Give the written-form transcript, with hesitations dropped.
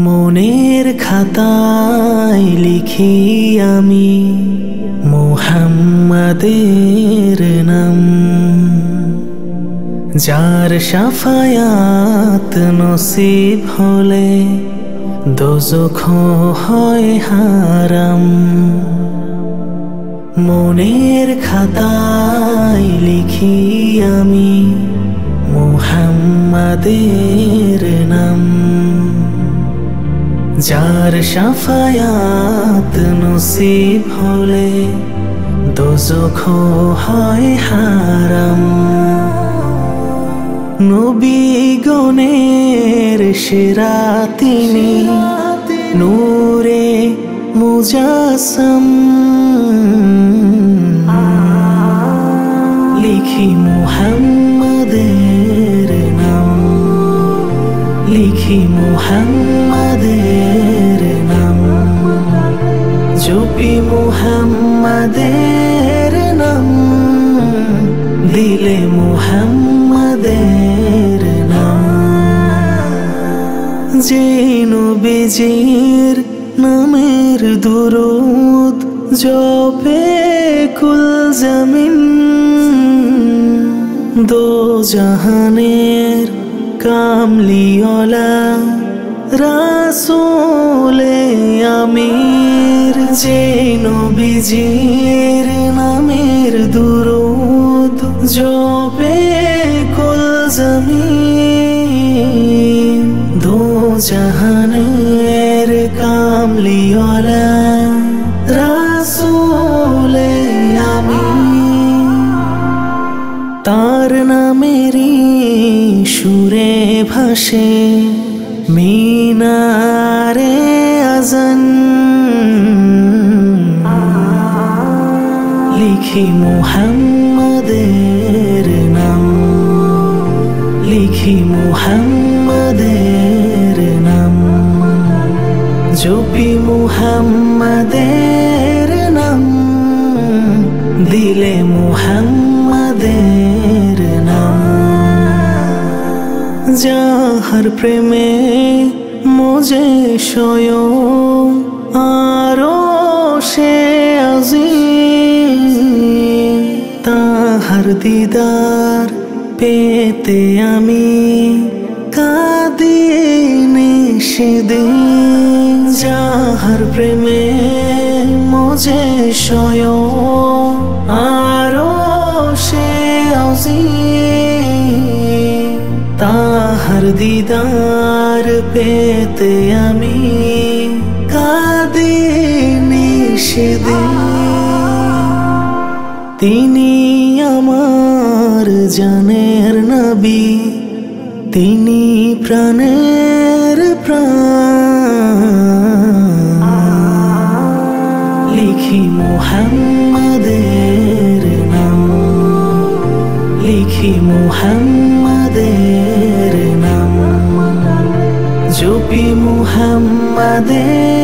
মনের খাতায় লিখি আমি মুহাম্মাদের নাম, যার শাফায়াত নসিব হলে দোজখ হয় হারাম। মনের খাতায় লিখি আমি মুহাম্মাদের নাম, যার শাফায়াত নসিব হলে দোজখ হয় হারাম। নবীগণের সেরা তিনি, নূরে মুজাসসাম, লিখি মুহাম্মাদের নাম, লিখি মুহাম্মাদের নাম, জপি মুহাম্মাদের নাম, দিলে মুহাম্মাদের নাম। যে নবীজির নামের দুরূদ জপে কুল জমিন, দো জাহানের কামলিওয়ালা রাসূলে আমির। যে নবীজির নামের দুরূদ জপে কুল জমিন, দো জাহানের কামলিওয়ালা রাসূলে আমির। তার নামেরই সুরে ভাসে মিনারে আযান, লিখি মুহাম্মাদের নাম, লিখি মুহাম্মাদের নাম, জপি মুহাম্মাদের নাম, দিলে মুহাম্মাদের নাম। যাহার প্রেমে মোজে স্বয়ং আরশে আজিম, তাহার দিদার পেতে আমি কাঁদি নিশিদিন। যাহার প্রেমে মোজে স্বয়ং আরশে আজিম, তাহার দিদার পেতে আমি কাঁদি নিশিদিন। তিনি আমার জানের নবী, তিনি প্রাণের প্রাণ, লিখি মুহাম্মাদের নাম, লিখি মুহাম্মাদের নাম, জপি মুহাম্মাদের